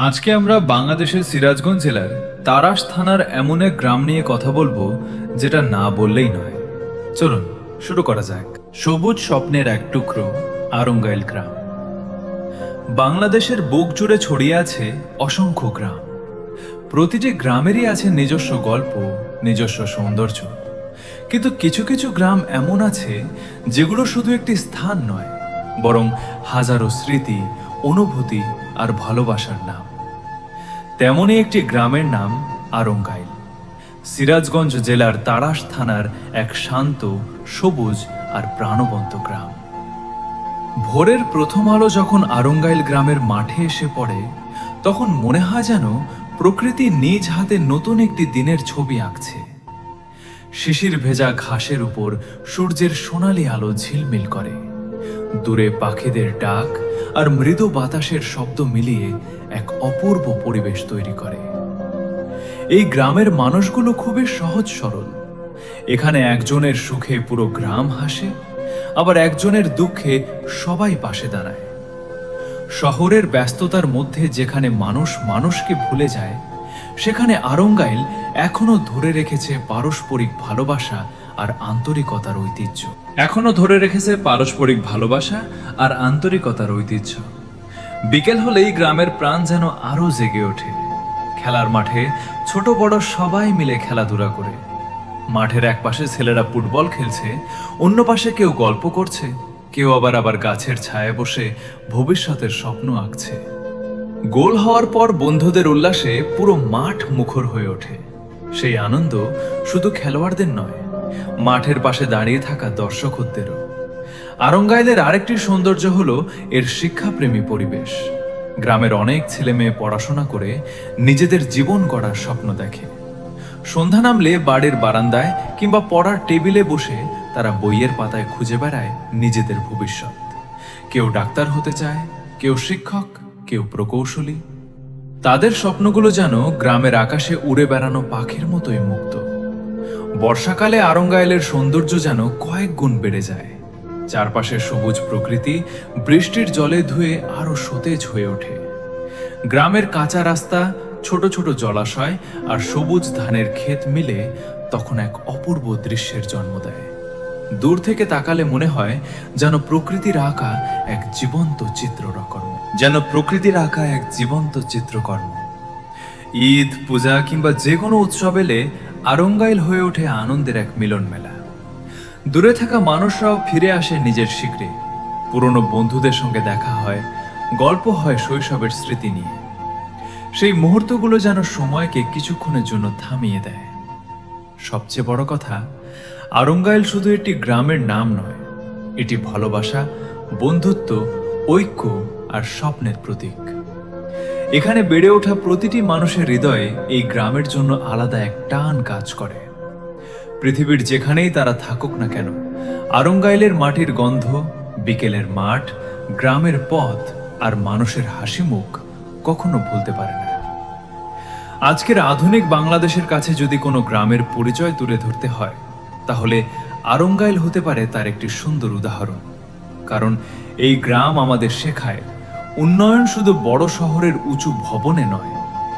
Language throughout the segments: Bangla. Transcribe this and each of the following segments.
আজকে আমরা বাংলাদেশের সিরাজগঞ্জ জেলার তাড়াশ থানার এমন এক গ্রাম নিয়ে কথা বলবো যেটা না বললেই নয়। চলুন শুরু করা যাক। সবুজ স্বপ্নের এক টুকরো আরঙ্গাইল গ্রাম। বাংলাদেশের বুক জুড়ে ছড়িয়ে আছে অসংখ্য গ্রাম। প্রতিটি গ্রামেরই আছে নিজস্ব গল্প, নিজস্ব সৌন্দর্য। কিন্তু কিছু কিছু গ্রাম এমন আছে যেগুলো শুধু একটি স্থান নয়, বরং হাজারো স্মৃতি, অনুভূতি আর ভালোবাসার নাম। তেমনই একটি গ্রামের নাম আরঙ্গাইল। সিরাজগঞ্জ জেলার তাড়াশ থানার এক শান্ত, সবুজ আর প্রাণবন্ত গ্রাম। ভোরের প্রথম আলো যখন আরঙ্গাইল গ্রামের মাঠে এসে পড়ে, তখন মনে হয় যেন প্রকৃতি নিজ হাতে নতুন একটি দিনের ছবি আঁকছে। শিশির ভেজা ঘাসের উপর সূর্যের সোনালি আলো ঝিলমিল করে। দূরে পাখিদের ডাক আর মৃদু বাতাসের শব্দ মিলিয়ে এক অপূর্ব পরিবেশ তৈরি করে। এই গ্রামের মানুষগুলো খুবই সহজ সরল। এখানে একজনের সুখে পুরো গ্রাম হাসে, আবার একজনের দুঃখে সবাই পাশে দাঁড়ায়। শহরের ব্যস্ততার মধ্যে যেখানে মানুষ মানুষকে ভুলে যায়, সেখানে আরঙ্গাইল এখনো ধরে রেখেছে পারস্পরিক ভালোবাসা আর আন্তরিকতার ঐতিহ্য। বিকেল হলেই গ্রামের প্রাণ যেন আরো জেগে ওঠে। খেলার মাঠে ছোট বড় সবাই মিলে খেলাধুলা করে। মাঠের এক পাশে ছেলেরা ফুটবল খেলছে, অন্য পাশে কেউ গল্প করছে, কেউ আবার গাছের ছায়ায় বসে ভবিষ্যতের স্বপ্ন আঁকছে। গোল হওয়ার পর বন্ধুদের উল্লাসে পুরো মাঠ মুখর হয়ে ওঠে। সেই আনন্দ শুধু খেলোয়াড়দের নয়, মাঠের পাশে দাঁড়িয়ে থাকা দর্শকদেরও। আরঙ্গাইলের আরেকটি সৌন্দর্য হলো এর শিক্ষাপ্রেমী পরিবেশ। গ্রামের অনেক ছেলে মেয়ে পড়াশোনা করে নিজেদের জীবন গড়ার স্বপ্ন দেখে। সন্ধ্যা নামলে বাড়ির বারান্দায় কিংবা পড়ার টেবিলে বসে তারা বইয়ের পাতায় খুঁজে বেড়ায় নিজেদের ভবিষ্যৎ। কেউ ডাক্তার হতে চায়, কেউ শিক্ষক, কেউ প্রকৌশলী। তাদের স্বপ্নগুলো যেন গ্রামের আকাশে উড়ে বেড়ানো পাখির মতোই মুক্ত। বর্ষাকালে আরঙ্গাইলের সৌন্দর্য যেন কয়েক গুণ বেড়ে যায়। চারপাশে সবুজ প্রকৃতি বৃষ্টির জলে ধুয়ে আরো সতেজ হয়ে ওঠে। গ্রামের কাঁচা রাস্তা, ছোট ছোট জলাশয় আর সবুজ ধানের ক্ষেত মিলে তখন এক অপূর্ব দৃশ্যের জন্ম দেয়। দূর থেকে তাকালে মনে হয় যেন প্রকৃতির আঁকা এক জীবন্ত চিত্রকর্ম। ঈদ, পূজা কিংবা যে কোনো উৎসব এলে আরঙ্গাইল হয়ে ওঠে আনন্দের এক মিলন মেলা। দূরে থাকা মানুষরাও ফিরে আসে নিজের শিকড়ে। পুরনো বন্ধুদের সঙ্গে দেখা হয়, গল্প হয় শৈশবের স্মৃতি নিয়ে। সেই মুহূর্তগুলো যেন সময়কে কিছুক্ষণের জন্য থামিয়ে দেয়। সবচেয়ে বড় কথা, আরঙ্গাইল শুধু একটি গ্রামের নাম নয়, এটি ভালোবাসা, বন্ধুত্ব, ঐক্য আর স্বপ্নের প্রতীক। এখানে বেড়ে ওঠা প্রতিটি মানুষের হৃদয়ে এই গ্রামের জন্য আলাদা এক টান কাজ করে। পৃথিবীর যেখানেই তারা থাকুক না কেন, আরঙ্গাইলের মাটির গন্ধ, বিকেলের মাঠ, গ্রামের পথ আর মানুষের হাসি মুখ কখনো ভুলতে পারে না। আজকের আধুনিক বাংলাদেশের কাছে যদি কোনো গ্রামের পরিচয় তুলে ধরতে হয়, তাহলে আরঙ্গাইল হতে পারে তার একটি সুন্দর উদাহরণ। কারণ এই গ্রাম আমাদের শেখায়, উন্নয়ন শুধু বড় শহরের উঁচু ভবনে নয়,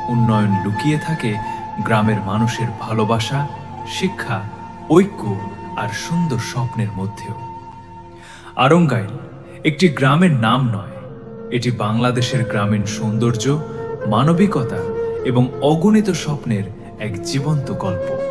উন্নয়ন লুকিয়ে থাকে গ্রামের মানুষের ভালোবাসা, শিক্ষা, ঐক্য আর সুন্দর স্বপ্নের মধ্যেও। আরঙ্গাইল একটি গ্রামের নাম নয়, এটি বাংলাদেশের গ্রামীণ সৌন্দর্য, মানবিকতা এবং অগণিত স্বপ্নের এক জীবন্ত গল্প।